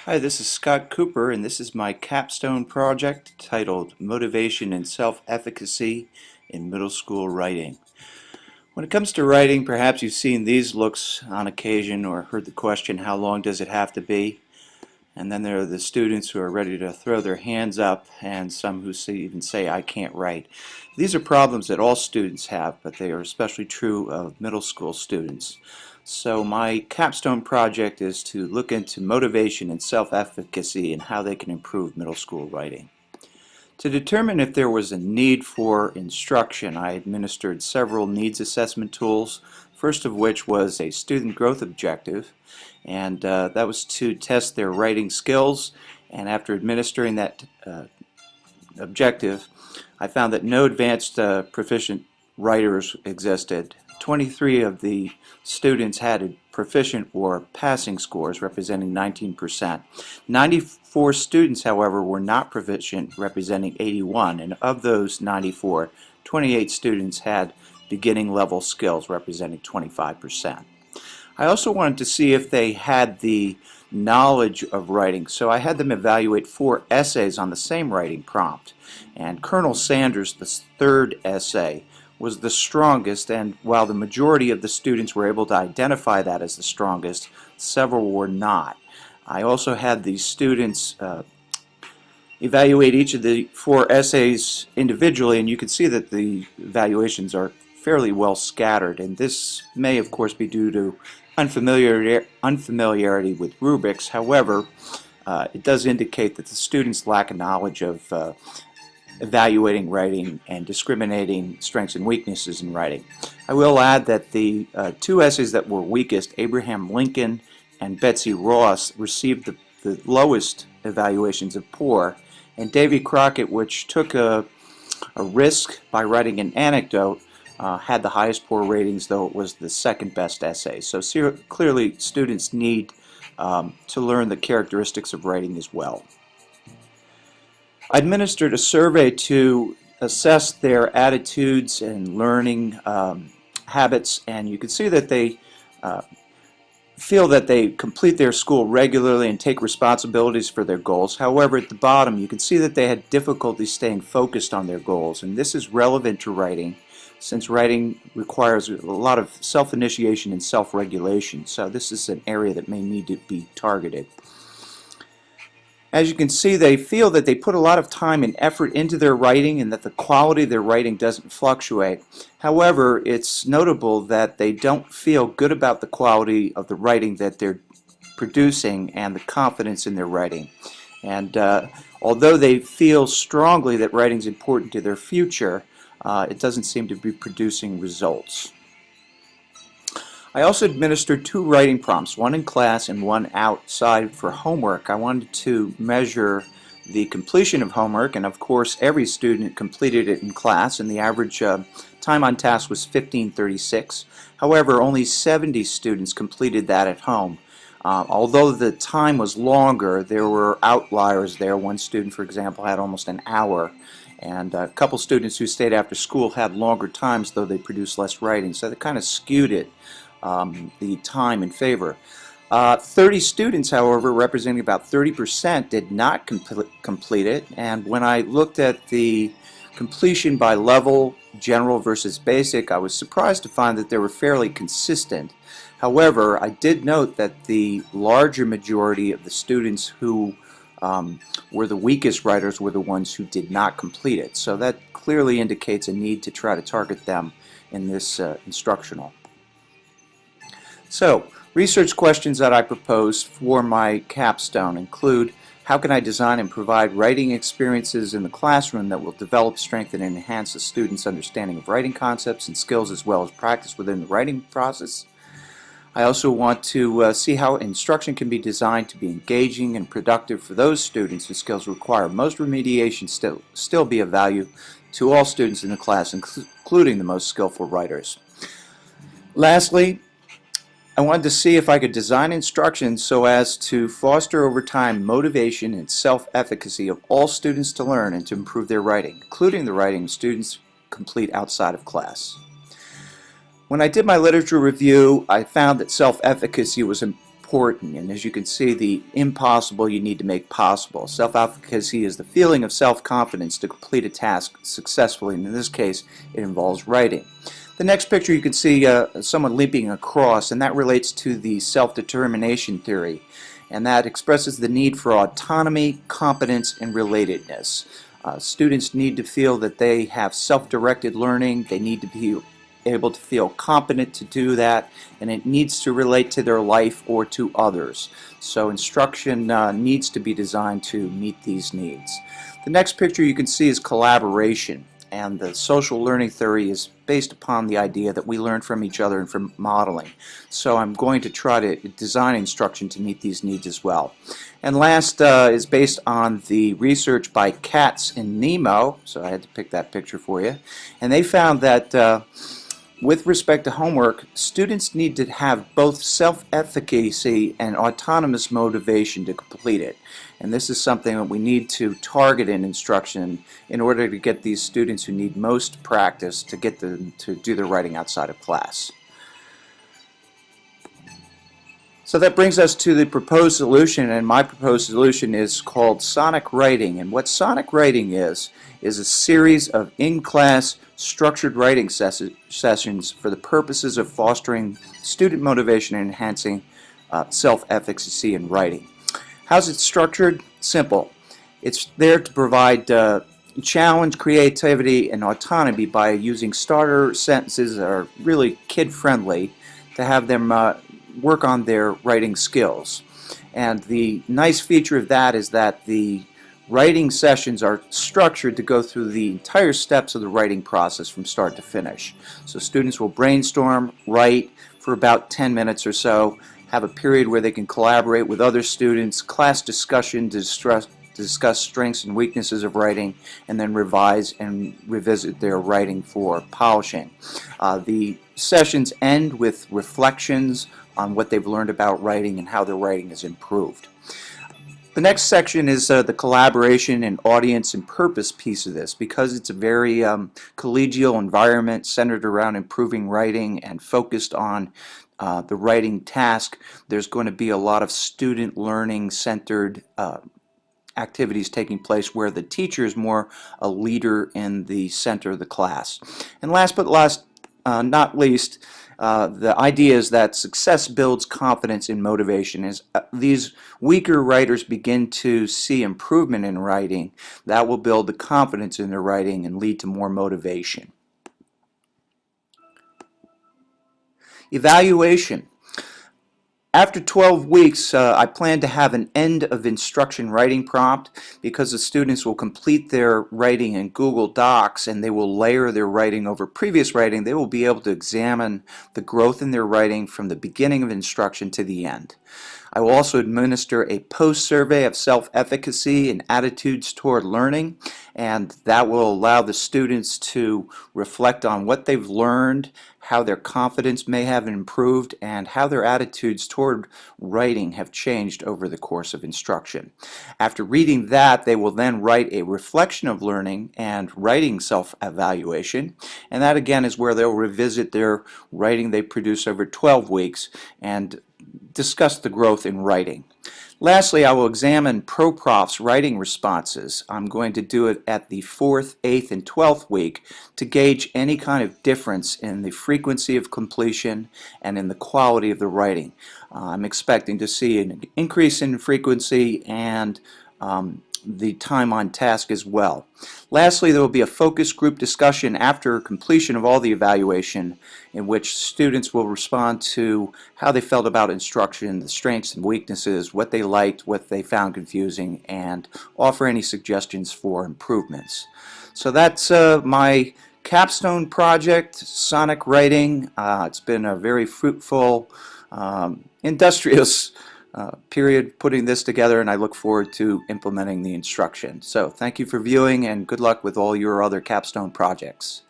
Hi, this is Scott Cooper, and this is my capstone project titled Motivation and Self-Efficacy in Middle School Writing. When it comes to writing, perhaps you've seen these looks on occasion or heard the question, how long does it have to be? And then there are the students who are ready to throw their hands up, and some who even say, I can't write. These are problems that all students have, but they are especially true of middle school students. So my capstone project is to look into motivation and self-efficacy and how they can improve middle school writing. To determine if there was a need for instruction, I administered several needs assessment tools, first of which was a student growth objective, and that was to test their writing skills. And after administering that objective, I found that no advanced proficient writers existed. 23 of the students had proficient or passing scores representing 19%. 94 students, however, were not proficient, representing 81, and of those 94, 28 students had beginning level skills representing 25%. I also wanted to see if they had the knowledge of writing, so I had them evaluate 4 essays on the same writing prompt. And Colonel Sanders, the third essay, was the strongest, and while the majority of the students were able to identify that as the strongest, several were not. I also had the students evaluate each of the 4 essays individually, and you can see that the evaluations are fairly well scattered, and this may of course be due to unfamiliarity with rubrics. However, it does indicate that the students lack a knowledge of evaluating writing and discriminating strengths and weaknesses in writing. I will add that the 2 essays that were weakest, Abraham Lincoln and Betsy Ross, received the lowest evaluations of poor, and Davy Crockett, which took a risk by writing an anecdote, had the highest poor ratings, though it was the second best essay. So clearly students need to learn the characteristics of writing as well. I administered a survey to assess their attitudes and learning habits, and you can see that they feel that they complete their school regularly and take responsibilities for their goals. However, at the bottom you can see that they had difficulty staying focused on their goals, and this is relevant to writing since writing requires a lot of self-initiation and self-regulation. So this is an area that may need to be targeted. As you can see, they feel that they put a lot of time and effort into their writing and that the quality of their writing doesn't fluctuate. However, it's notable that they don't feel good about the quality of the writing that they're producing and the confidence in their writing. And although they feel strongly that writing is important to their future, it doesn't seem to be producing results. I also administered 2 writing prompts, one in class and one outside for homework. I wanted to measure the completion of homework, and of course every student completed it in class, and the average time on task was 15:36. However, only 70 students completed that at home. Although the time was longer, there were outliers there. One student, for example, had almost an hour, and a couple students who stayed after school had longer times, though they produced less writing, so that kind of skewed it. The time in favor. 30 students, however, representing about 30%, did not complete it, and when I looked at the completion by level, general versus basic, I was surprised to find that they were fairly consistent. However, I did note that the larger majority of the students who were the weakest writers were the ones who did not complete it, so that clearly indicates a need to try to target them in this instructional. So, research questions that I propose for my capstone include: how can I design and provide writing experiences in the classroom that will develop, strengthen, and enhance the students' understanding of writing concepts and skills as well as practice within the writing process? I also want to see how instruction can be designed to be engaging and productive for those students whose skills require most remediation still be of value to all students in the class, including the most skillful writers. Lastly, I wanted to see if I could design instructions so as to foster over time motivation and self-efficacy of all students to learn and to improve their writing, including the writing students complete outside of class. When I did my literature review, I found that self-efficacy was important important, and as you can see, the impossible you need to make possible. Self-efficacy is the feeling of self-confidence to complete a task successfully, and in this case it involves writing. The next picture you can see someone leaping across, and that relates to the self-determination theory, and that expresses the need for autonomy, competence, and relatedness. Students need to feel that they have self-directed learning. They need to be able to feel competent to do that, and it needs to relate to their life or to others. So instruction needs to be designed to meet these needs. The next picture you can see is collaboration, and the social learning theory is based upon the idea that we learn from each other and from modeling. So I'm going to try to design instruction to meet these needs as well. And last is based on the research by Katz and Nemo, so I had to pick that picture for you, and they found that with respect to homework, students need to have both self-efficacy and autonomous motivation to complete it. And this is something that we need to target in instruction in order to get these students who need most practice to get them to do their writing outside of class. So that brings us to the proposed solution, and my proposed solution is called Sonic Writing. And what Sonic Writing is a series of in-class structured writing sessions for the purposes of fostering student motivation and enhancing self-efficacy in writing. How's it structured? Simple. It's there to provide challenge, creativity, and autonomy by using starter sentences that are really kid-friendly to have them work on their writing skills. And the nice feature of that is that the writing sessions are structured to go through the entire steps of the writing process from start to finish. So students will brainstorm, write for about 10 minutes or so, have a period where they can collaborate with other students, class discussion to discuss strengths and weaknesses of writing, and then revise and revisit their writing for polishing. The sessions end with reflections on what they've learned about writing and how their writing is improved. The next section is the collaboration and audience and purpose piece of this. Because it's a very collegial environment centered around improving writing and focused on the writing task, there's going to be a lot of student learning centered activities taking place where the teacher is more a leader in the center of the class. And last but not least, the idea is that success builds confidence and motivation. As these weaker writers begin to see improvement in writing, that will build the confidence in their writing and lead to more motivation. Evaluation. After 12 weeks, I plan to have an end of instruction writing prompt because the students will complete their writing in Google Docs and they will layer their writing over previous writing. They will be able to examine the growth in their writing from the beginning of instruction to the end. I will also administer a post-survey of self-efficacy and attitudes toward learning, and that will allow the students to reflect on what they've learned, how their confidence may have improved, and how their attitudes toward writing have changed over the course of instruction. After reading that, they will then write a reflection of learning and writing self-evaluation, and that again is where they'll revisit their writing they produce over 12 weeks and discuss the growth in writing. Lastly, I will examine ProProf's writing responses. I'm going to do it at the 4th, 8th, and 12th week to gauge any kind of difference in the frequency of completion and in the quality of the writing. I'm expecting to see an increase in frequency and the time on task as well. Lastly, there will be a focus group discussion after completion of all the evaluation in which students will respond to how they felt about instruction, the strengths and weaknesses, what they liked, what they found confusing, and offer any suggestions for improvements. So that's my capstone project, Sonic Writing. It's been a very fruitful, industrious period putting this together, and I look forward to implementing the instruction. So thank you for viewing, and good luck with all your other capstone projects.